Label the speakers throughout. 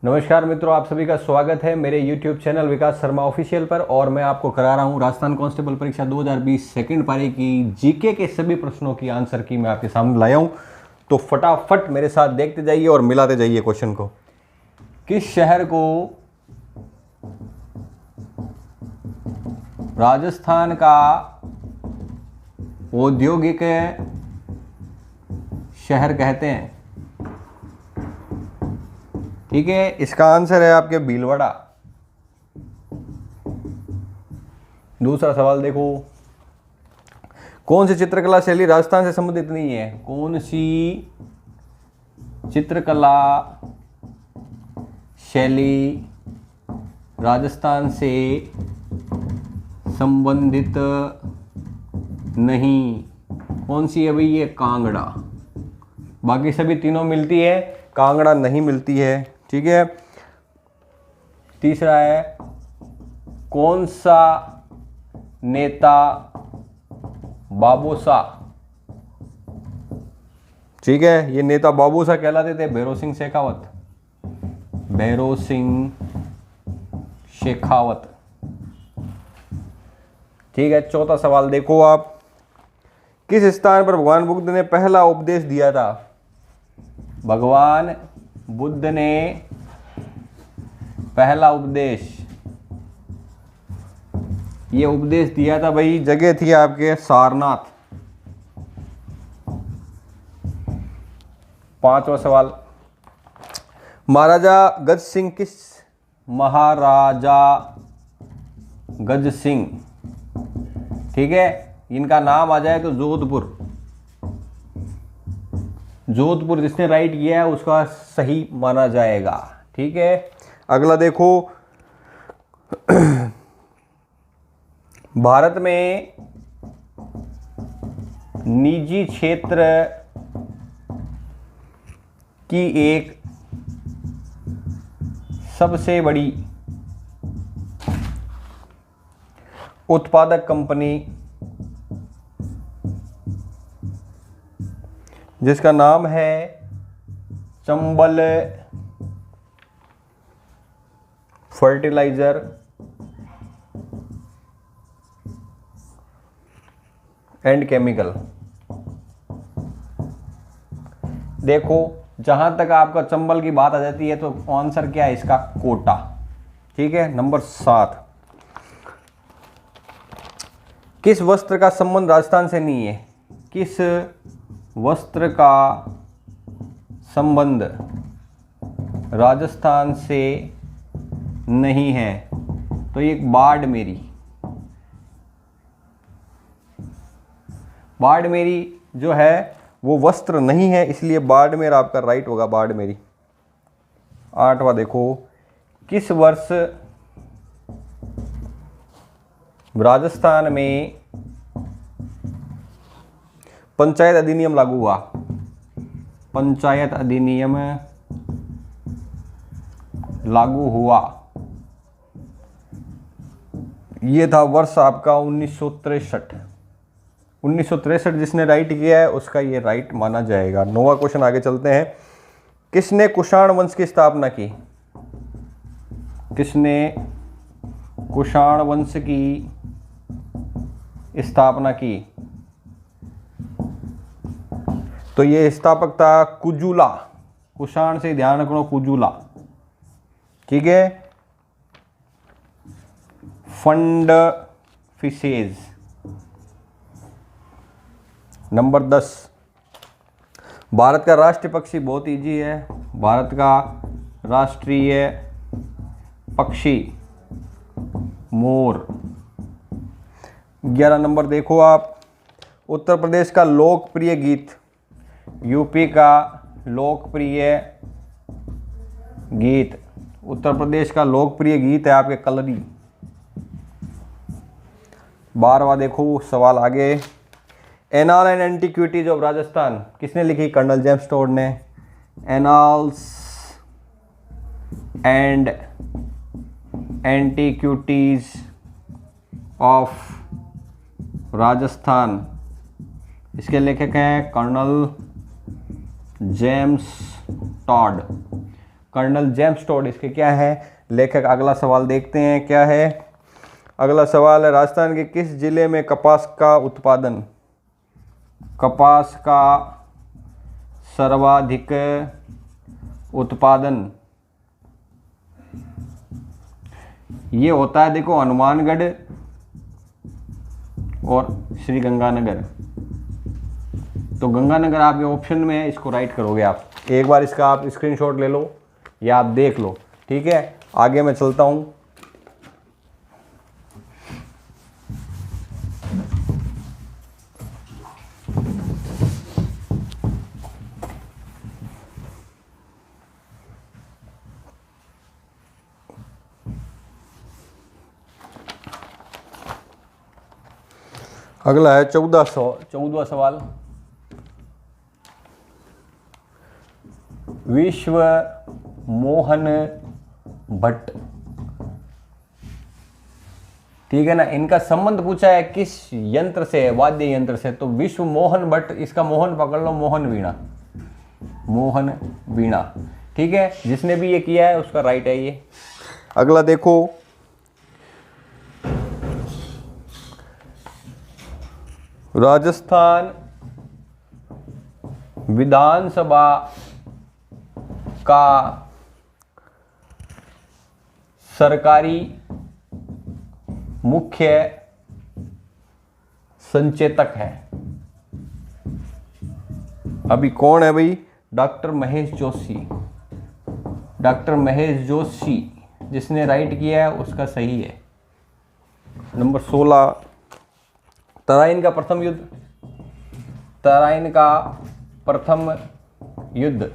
Speaker 1: नमस्कार मित्रों, आप सभी का स्वागत है मेरे YouTube चैनल विकास शर्मा ऑफिशियल पर। और मैं आपको करा रहा हूं राजस्थान कांस्टेबल परीक्षा 2020 सेकंड पारी की जीके के सभी प्रश्नों की आंसर की मैं आपके सामने लाया हूं। तो फटाफट मेरे साथ देखते जाइए और मिलाते जाइए क्वेश्चन को। किस शहर को राजस्थान का औद्योगिक शहर कहते हैं? ठीक है, इसका आंसर है आपके भीलवाड़ा। दूसरा सवाल देखो, कौन सी चित्रकला शैली राजस्थान से संबंधित नहीं है? कौन सी चित्रकला शैली राजस्थान से संबंधित नहीं? कौन सी है भाई? ये कांगड़ा। बाकी सभी तीनों मिलती है, कांगड़ा नहीं मिलती है। ठीक है। तीसरा है, कौन सा नेता बाबूसा? ठीक है, ये नेता बाबूसा कहलाते थे। भैरों सिंह शेखावत। भैरों सिंह शेखावत। ठीक है। चौथा सवाल देखो आप, किस स्थान पर भगवान बुद्ध ने पहला उपदेश दिया था? भगवान बुद्ध ने पहला उपदेश, ये उपदेश दिया था भाई, जगह थी आपके सारनाथ। पांचवा सवाल, महाराजा गज सिंह किस महाराजा गज सिंह, ठीक है, इनका नाम आ जाए तो जोधपुर। जोधपुर जिसने राइट किया है उसका सही माना जाएगा। ठीक है। अगला देखो, भारत में निजी क्षेत्र की एक सबसे बड़ी उत्पादक कंपनी जिसका नाम है चंबल फर्टिलाइजर एंड केमिकल। देखो, जहां तक आपका चंबल की बात आ जाती है तो आंसर क्या है इसका? कोटा। ठीक है। नंबर 7, किस वस्त्र का संबंध राजस्थान से नहीं है? किस वस्त्र का संबंध राजस्थान से नहीं है? तो ये बाड़मेरी। बाड़मेरी जो है वो वस्त्र नहीं है, इसलिए बाड़मेर आपका राइट होगा, बाड़मेरी। 8वां देखो, किस वर्ष राजस्थान में पंचायत अधिनियम लागू हुआ? पंचायत अधिनियम लागू हुआ, ये था वर्ष आपका 1963। 1963 जिसने राइट किया है उसका ये राइट माना जाएगा। 9वां क्वेश्चन आगे चलते हैं, किसने कुषाण वंश की स्थापना की? किसने कुषाण वंश की स्थापना की? तो ये स्थापक था कुजुला। कुषाण से ध्यान रखना, कुजुला। ठीक है। Fund fishes. नंबर 10, भारत का राष्ट्रीय पक्षी, बहुत इजी है, भारत का राष्ट्रीय पक्षी मोर। 11 नंबर देखो आप, उत्तर प्रदेश का लोकप्रिय गीत, यूपी का लोकप्रिय गीत, उत्तर प्रदेश का लोकप्रिय गीत है आपके कलरी। 12वां देखो सवाल आगे, annal and antiquities of Rajasthan किसने लिखी? कर्नल जेम्स टोड ने। Annals and antiquities of Rajasthan, इसके लेखक हैं Colonel James Tod. Colonel James Tod इसके क्या है लेखक। अगला सवाल देखते हैं क्या है। अगला सवाल है राजस्थान के किस जिले में कपास का सर्वाधिक उत्पादन ये होता है? देखो हनुमानगढ़ और श्री गंगानगर। तो गंगानगर आपके ऑप्शन में है, इसको राइट करोगे आप। एक बार इसका आप स्क्रीनशॉट ले लो या आप देख लो, ठीक है। आगे मैं चलता हूं। अगला है 14वां सवाल। विश्व मोहन भट्ट, ठीक है ना, इनका संबंध पूछा है किस यंत्र से, वाद्य यंत्र से। तो विश्व मोहन भट्ट, इसका मोहन पकड़ लो, मोहन वीणा, ठीक है। जिसने भी ये किया है उसका राइट है ये। अगला देखो, राजस्थान विधानसभा का सरकारी मुख्य संचेतक है अभी कौन है भाई? डॉक्टर महेश जोशी। जिसने राइट किया है उसका सही है। नंबर 16, तराइन का प्रथम युद्ध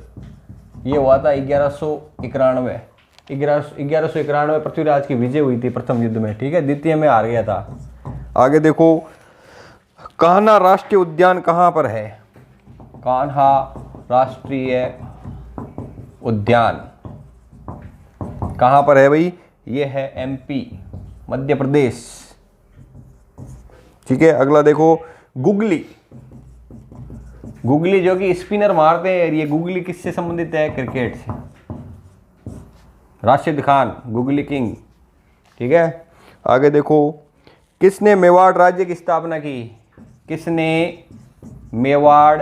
Speaker 1: ये हुआ था 1191 पृथ्वीराज की विजय हुई थी प्रथम युद्ध में, ठीक है। द्वितीय में हार गया था। आगे देखो, कान्हा राष्ट्रीय उद्यान कहाँ पर है? कान्हा राष्ट्रीय उद्यान कहाँ पर है भाई? ये है MP, मध्य प्रदेश, ठीक है। अगला देखो, गुगली जो कि स्पिनर मारते हैं, ये गुगली किससे संबंधित है? क्रिकेट से। राशिद खान, गुगली किंग, ठीक है। आगे देखो, किसने मेवाड़ राज्य की स्थापना की? मेवाड़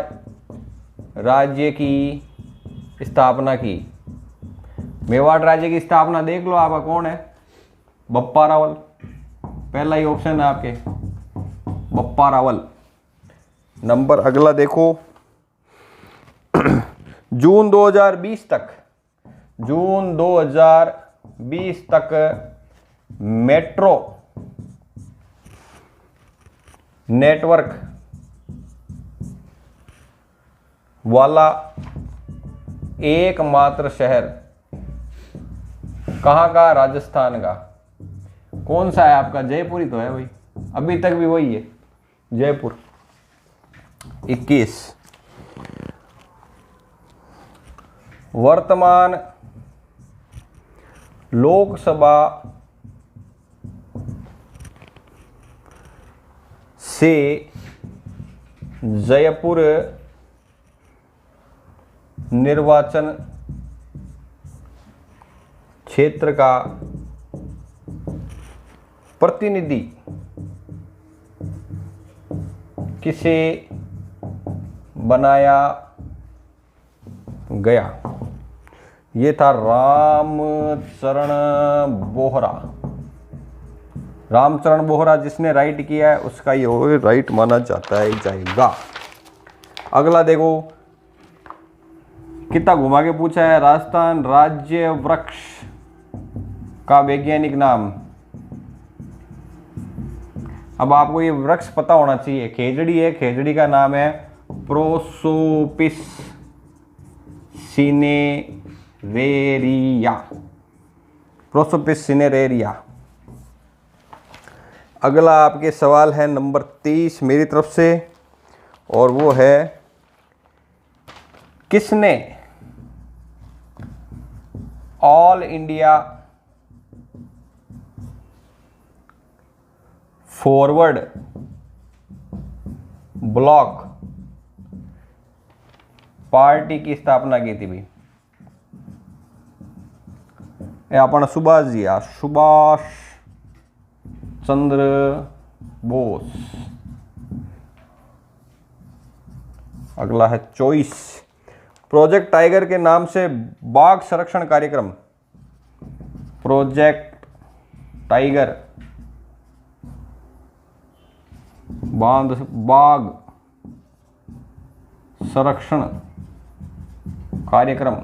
Speaker 1: राज्य की स्थापना देख लो आपका कौन है? बप्पा रावल, पहला ही ऑप्शन है आपके, बप्पा रावल। नंबर अगला देखो, जून 2020 तक मेट्रो नेटवर्क वाला एकमात्र शहर कहाँ का? राजस्थान का। कौन सा है आपका? जयपुर ही तो है भाई, अभी तक भी वही है, जयपुर। 21, वर्तमान लोकसभा से जयपुर निर्वाचन क्षेत्र का प्रतिनिधि किसे बनाया गया? ये था रामचरण बोहरा। जिसने राइट किया है उसका ये राइट माना जाएगा। अगला देखो, कितना घुमा के पूछा है, राजस्थान राज्य वृक्ष का वैज्ञानिक नाम। अब आपको ये वृक्ष पता होना चाहिए। खेजड़ी है, खेजड़ी का नाम है प्रोसोपिस सिनेरेरिया। अगला आपके सवाल है नंबर 30 मेरी तरफ से, और वो है, किसने all India forward block party की स्थापना की थी भाई? એ આપણા સુભાષજી, આ સુભાષ चंद्र बोस। अगला है चॉइस। प्रोजेक्ट टाइगर के नाम से बाघ संरक्षण कार्यक्रम। प्रोजेक्ट टाइगर बाघ संरक्षण कार्यक्रम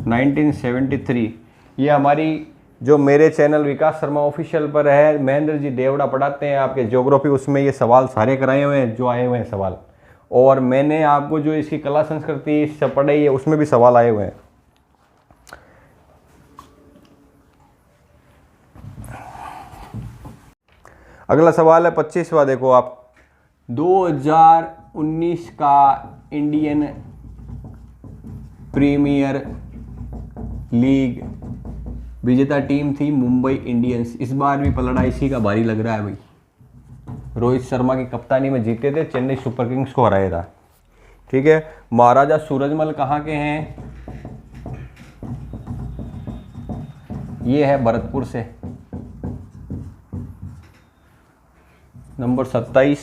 Speaker 1: 1973। ये हमारी जो मेरे चैनल विकास शर्मा ऑफिशियल पर है, महेंद्र जी देवड़ा पढ़ाते हैं आपके ज्योग्राफी, उसमें ये सवाल सारे कराए हुए हैं जो आए हुए हैं सवाल। और मैंने आपको जो इसकी कला संस्कृति से पढ़ाई है उसमें भी सवाल आए हुए हैं। अगला सवाल है 25वां, देखो आप। 2019 का इंडियन प्रीमियर लीग विजेता टीम थी मुंबई इंडियंस। इस बार भी पलड़ा इसी का भारी लग रहा है भाई। रोहित शर्मा की कप्तानी में जीते थे, चेन्नई सुपर किंग्स को हराया था। ठीक है। महाराजा सूरजमल कहाँ के हैं? ये है भरतपुर से। नंबर 27,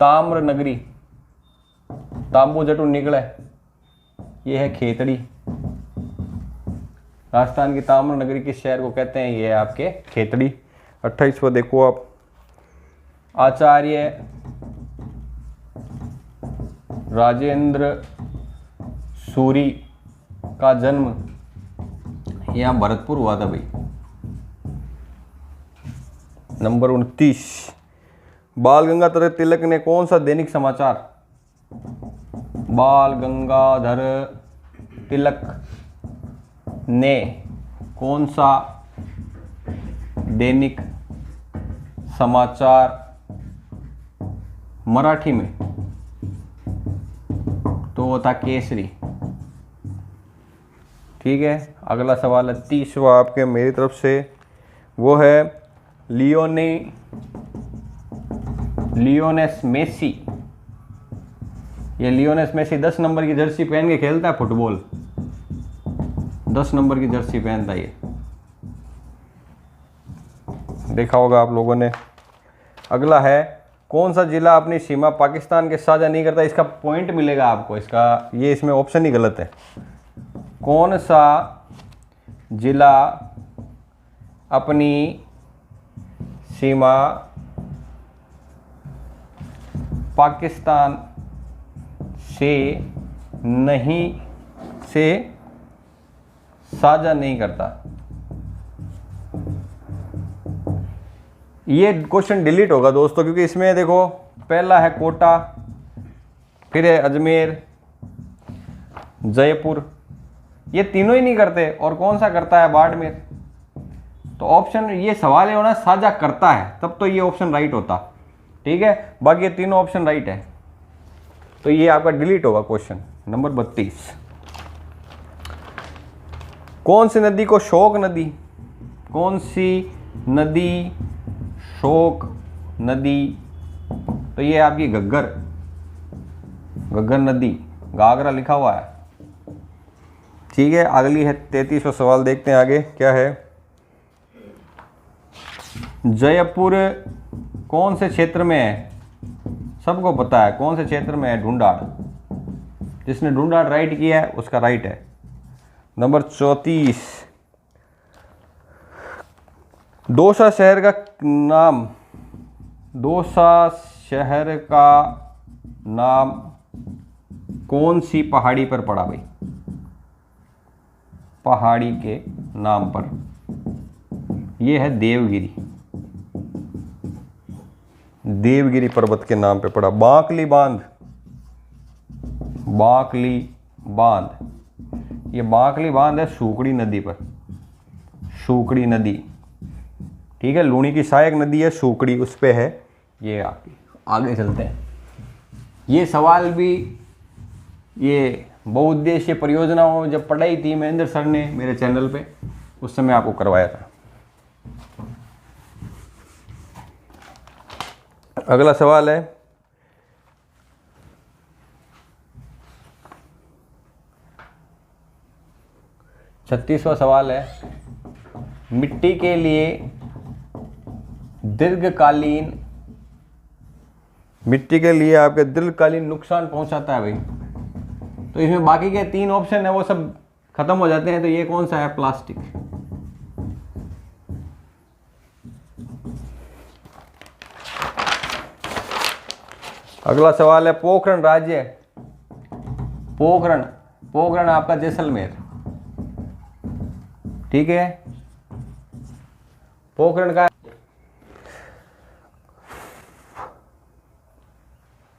Speaker 1: ताम्र नगरी, तांबू जटू निकले, ये है खेतड़ी। राजस्थान की ताम्र नगरी किस शहर को कहते हैं? ये है आपके खेतड़ी। 28वां देखो आप। आचार्य राजेंद्र सूरी का जन्म यहाँ भरतपुर हुआ था भाई। नंबर 29, बाल गंगाधर तिलक ने कौन सा दैनिक समाचार? बाल गंगाधर तिलक ने कौन सा दैनिक समाचार मराठी में? तो वो था केसरी। ठीक है। अगला सवाल है 30वां आपके मेरी तरफ से, वो है लियोनेस मेसी। ये लियोनेस मेसी 10 नंबर की जर्सी पहन के खेलता है फुटबॉल। 10 नंबर की जर्सी पहनता है ये, देखा होगा आप लोगों ने। अगला है, कौन सा जिला अपनी सीमा पाकिस्तान के साझा नहीं करता? इसका पॉइंट मिलेगा आपको, इसका ये इसमें ऑप्शन ही गलत है। कौन सा जिला अपनी सीमा पाकिस्तान से साझा नहीं करता? ये क्वेश्चन डिलीट होगा दोस्तों, क्योंकि इसमें देखो पहला है कोटा, फिर है अजमेर, जयपुर, ये तीनों ही नहीं करते। और कौन सा करता है? बाड़मेर। तो ऑप्शन, ये सवाल है होना साझा करता है, तब तो ये ऑप्शन राइट होता। ठीक है। बाकी ये तीनों ऑप्शन राइट है, तो ये आपका डिलीट होगा क्वेश्चन। नंबर 32, कौन सी नदी को शोक नदी? कौन सी नदी शोक नदी? तो ये आपकी घग्गर नदी, घाघरा लिखा हुआ है। ठीक है। अगली है 33वां सवाल, देखते हैं आगे क्या है। जयपुर कौन से क्षेत्र में है? सबको पता है कौन से क्षेत्र में है, ढूंढाड़। जिसने ढूंढाड़ राइट किया है उसका राइट है। नंबर 34, दौसा शहर का नाम, दौसा शहर का नाम कौन सी पहाड़ी पर पड़ा भाई? पहाड़ी के नाम पर, यह है देवगिरी। देवगिरी पर्वत के नाम पे पड़ा। बांकली बांध, बांकली बांध, ये बांकली बांध है सूकड़ी नदी पर, सूकड़ी नदी। ठीक है। लूणी की सहायक नदी है सूकड़ी, उस पे है ये आपकी। आगे चलते हैं। ये सवाल भी ये बहुउद्देशीय परियोजनाओं जब पढ़ाई थी महेंद्र सर ने मेरे चैनल पे, उस समय आपको करवाया था। अगला सवाल है, 36वां सवाल है, मिट्टी के लिए दीर्घकालीन, मिट्टी के लिए आपके दीर्घकालीन नुकसान पहुंचाता है भाई। तो इसमें बाकी के 3 ऑप्शन है वो सब खत्म हो जाते हैं। तो ये कौन सा है? प्लास्टिक। अगला सवाल है, पोखरण राज्य, पोखरण आपका जैसलमेर, ठीक है। पोखरण का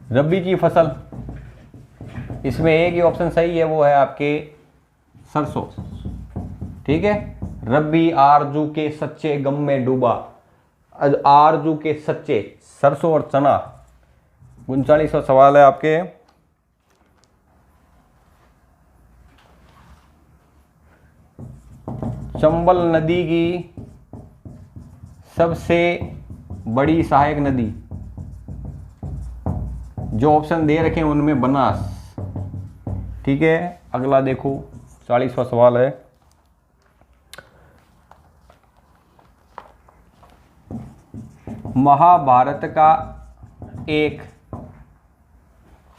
Speaker 1: रबी की फसल, इसमें एक ही ऑप्शन सही है, वो है आपके सरसों, ठीक है। रबी आरजू के सच्चे गम में डूबा, आरजू के सच्चे, सरसों और चना। 39वां सवाल है आपके, चंबल नदी की सबसे बड़ी सहायक नदी, जो ऑप्शन दे रखे हैं उनमें बनास, ठीक है। अगला देखो 40वां सवाल है, महाभारत का एक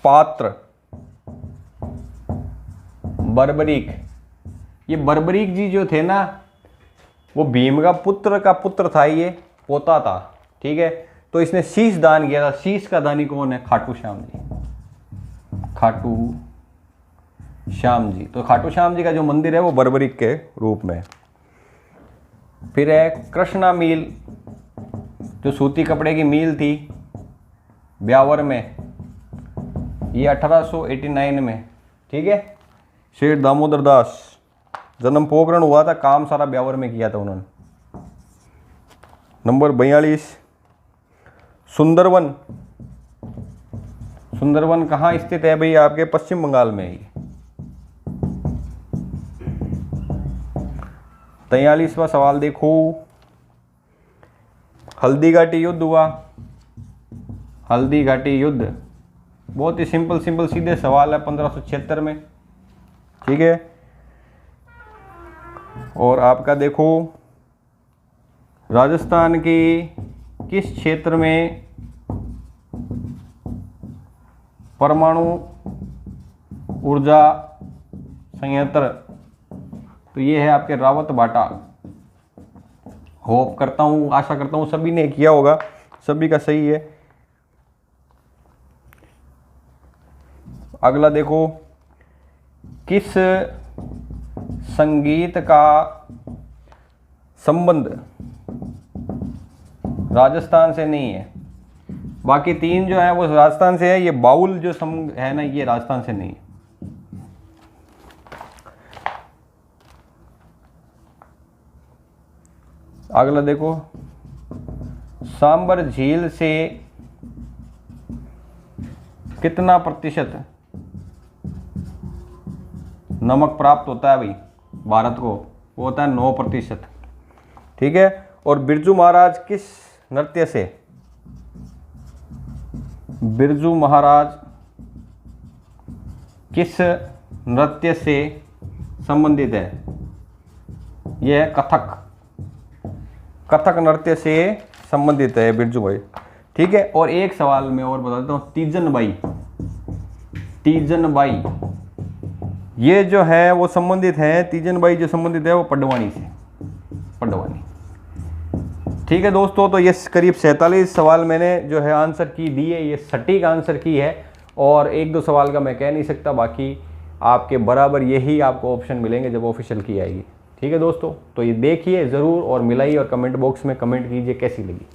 Speaker 1: पात्र बर्बरीक, ये बर्बरीक जी जो थे ना, वो भीम का पुत्र था, ये पोता था, ठीक है। तो इसने शीश दान किया था। शीश का दानी कौन है? खाटू श्याम जी, खाटू श्याम जी। तो खाटू श्याम जी का जो मंदिर है वो बर्बरीक के रूप में। फिर है कृष्णा मिल, जो सूती कपड़े की मिल थी ब्यावर में, ये 1889 में, ठीक है। शेठ दामोदर दास, जन्म पोखरण हुआ था, काम सारा ब्यावर में किया था उन्होंने। नंबर 42, सुंदरवन। सुंदरवन कहाँ स्थित है भाई? आपके पश्चिम बंगाल में ही। 43वां सवाल देखो, हल्दी घाटी युद्ध हुआ, हल्दी घाटी युद्ध बहुत ही सिंपल सीधे सवाल है, 1576 में, ठीक है। और आपका देखो, राजस्थान के किस क्षेत्र में परमाणु ऊर्जा संयंत्र? तो ये है आपके रावत बाटा। होप करता हूँ, आशा करता हूँ सभी ने किया होगा, सभी का सही है। अगला देखो, किस संगीत का संबंध राजस्थान से नहीं है? बाकी 3 जो है वो राजस्थान से है, ये बाउल जो है ना, ये राजस्थान से नहीं है। अगला देखो, सांबर झील से कितना प्रतिशत नमक प्राप्त होता है भाई भारत को? वो होता है 9%, ठीक है। और बिरजू महाराज किस नृत्य से, बिरजू महाराज किस नृत्य से संबंधित है? यह है कथक, कथक नृत्य से संबंधित है बिरजू भाई, ठीक है। और एक सवाल मैं और बता देता हूँ, तीजन बाई, तीजन बाई ये जो है वो संबंधित है, तीजन बाई जो संबंधित है वो पडवानी से, पडवानी, ठीक है दोस्तों। तो ये करीब 47 सवाल मैंने जो है आंसर की दिए, ये सटीक आंसर की है। और 1-2 सवाल का मैं कह नहीं सकता, बाकी आपके बराबर यही आपको ऑप्शन मिलेंगे जब ऑफिशियल की आएगी, ठीक है दोस्तों। तो ये देखिए ज़रूर और मिलाइए और कमेंट बॉक्स में कमेंट कीजिए कैसी लगी।